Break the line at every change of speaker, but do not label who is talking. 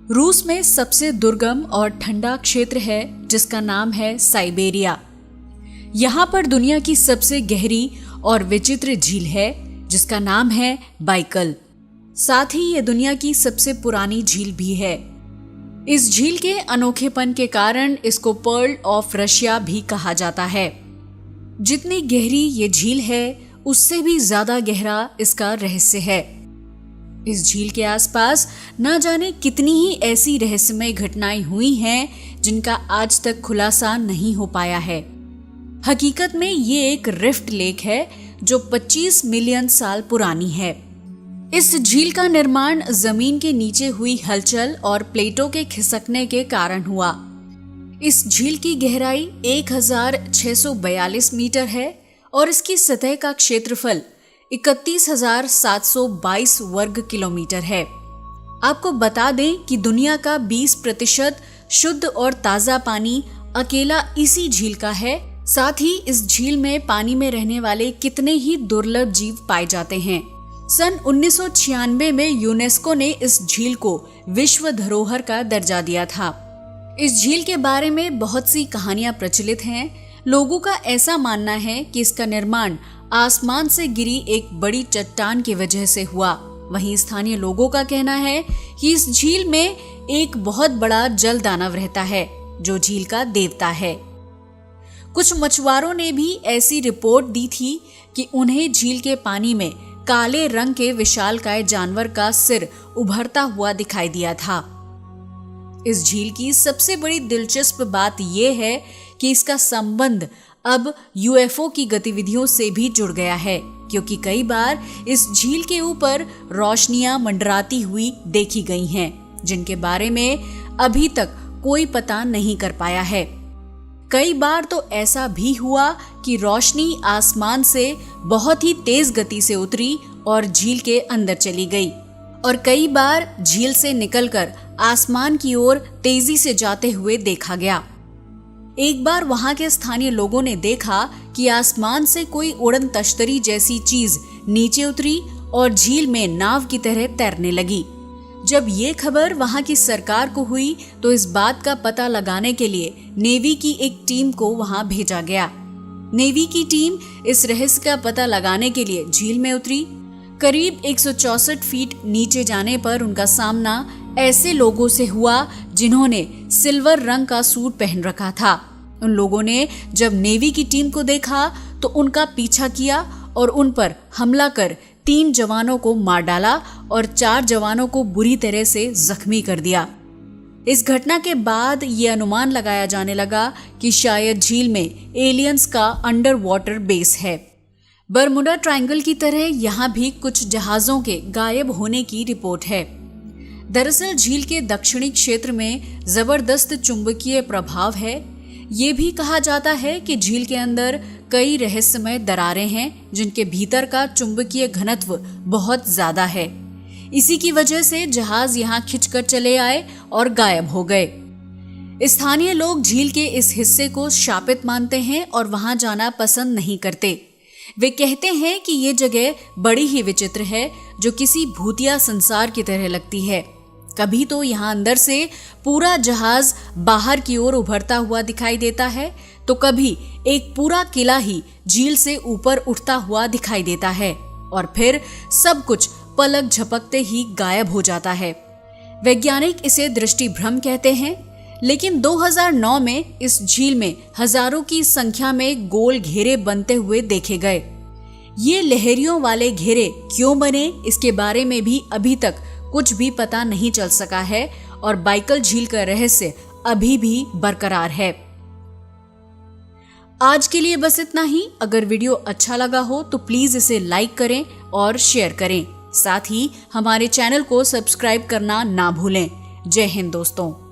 रूस में सबसे दुर्गम और ठंडा क्षेत्र है जिसका नाम है साइबेरिया। यहाँ पर दुनिया की सबसे गहरी और विचित्र झील है जिसका नाम है बाइकल। साथ ही ये दुनिया की सबसे पुरानी झील भी है। इस झील के अनोखेपन के कारण इसको पर्ल ऑफ रशिया भी कहा जाता है। जितनी गहरी ये झील है उससे भी ज्यादा गहरा इसका रहस्य है। इस झील के आसपास न जाने कितनी ही ऐसी रहस्यमय घटनाएं हुई हैं जिनका आज तक खुलासा नहीं हो पाया है। हकीकत में ये एक रिफ्ट लेक है जो 25 मिलियन साल पुरानी है। इस झील का निर्माण जमीन के नीचे हुई हलचल और प्लेटों के खिसकने के कारण हुआ। इस झील की गहराई 1642 मीटर है और इसकी सतह का क्षेत्रफल 31,722 वर्ग किलोमीटर है। आपको बता दें कि दुनिया का 20% शुद्ध और ताजा पानी अकेला इसी झील का है। साथ ही इस झील में पानी में रहने वाले कितने ही दुर्लभ जीव पाए जाते हैं। सन 1996 में यूनेस्को ने इस झील को विश्व धरोहर का दर्जा दिया था। इस झील के बारे में बहुत सी कहानियां प्रचलित हैं। लोगों का ऐसा मानना है कि इसका निर्माण आसमान से गिरी एक बड़ी चट्टान की वजह से हुआ। वहीं स्थानीय लोगों का कहना है कि इस झील में एक बहुत बड़ा जल दानव रहता है जो झील का देवता है। कुछ मछुआरों ने भी ऐसी रिपोर्ट दी थी कि उन्हें झील के पानी में काले रंग के विशालकाय जानवर का सिर उभरता हुआ दिखाई दिया था। इस झील की सबसे बड़ी दिलचस्प बात यह है कि इसका संबंध अब यूएफओ की गतिविधियों से भी जुड़ गया है, क्योंकि कई बार इस झील के ऊपर रोशनियां मंडराती हुई देखी गई हैं, जिनके बारे में अभी तक कोई पता नहीं कर पाया है। कई बार तो ऐसा भी हुआ कि रोशनी आसमान से बहुत ही तेज गति से उतरी और झील के अंदर चली गई, और कई बार झील से निकलकर आसमान की ओर तेजी से जाते हुए देखा गया। एक बार वहां के स्थानीय लोगों ने देखा कि आसमान से कोई उड़न तश्तरी जैसी चीज नीचे उतरी और झील में नाव की तरह तैरने लगी। जब ये खबर वहां की सरकार को हुई तो इस बात का पता लगाने के लिए नेवी की एक टीम को वहां भेजा गया। नेवी की टीम इस रहस्य का पता लगाने के लिए झील में उतरी। करीब 164 फीट नीचे जाने पर उनका सामना ऐसे लोगों से हुआ जिन्होंने सिल्वर रंग का सूट पहन रखा था। उन लोगों ने जब नेवी की टीम को देखा तो उनका पीछा किया और उन पर हमला कर 3 जवानों को मार डाला और 4 जवानों को बुरी तरह से जख्मी कर दिया। इस घटना के बाद ये अनुमान लगाया जाने लगा कि शायद झील में एलियंस का अंडर वाटर बेस है। बरमुडा ट्रायंगल की तरह यहाँ भी कुछ जहाजों के गायब होने की रिपोर्ट है। दरअसल झील के दक्षिणी क्षेत्र में जबरदस्त चुंबकीय प्रभाव है। ये भी कहा जाता है कि झील के अंदर कई रहस्यमय दरारें हैं जिनके भीतर का चुंबकीय घनत्व बहुत ज्यादा है। इसी की वजह से जहाज यहाँ खिंचकर चले आए और गायब हो गए। स्थानीय लोग झील के इस हिस्से को शापित मानते हैं और वहां जाना पसंद नहीं करते। वे कहते हैं कि ये जगह बड़ी ही विचित्र है, जो किसी भूतिया संसार की तरह लगती है। कभी तो यहाँ अंदर से पूरा जहाज बाहर की ओर उभरता हुआ दिखाई देता है, तो कभी एक पूरा किला ही झील से ऊपर उठता हुआ दिखाई देता है, और फिर सब कुछ पलक झपकते ही गायब हो जाता है। वैज्ञानिक इसे दृष्टिभ्रम कहते हैं, लेकिन 2009 में इस झील में हजारों की संख्या में गोल घेरे बनते हुए देखे गए। ये लहरियों वाले घेरे क्यों बने, इसके बारे में भी अभी तक कुछ भी पता नहीं चल सका है, और बाइकल झील का रहस्य अभी भी बरकरार है। आज के लिए बस इतना ही। अगर वीडियो अच्छा लगा हो तो प्लीज इसे लाइक करें और शेयर करें। साथ ही हमारे चैनल को सब्सक्राइब करना ना भूलें। जय हिंद दोस्तों।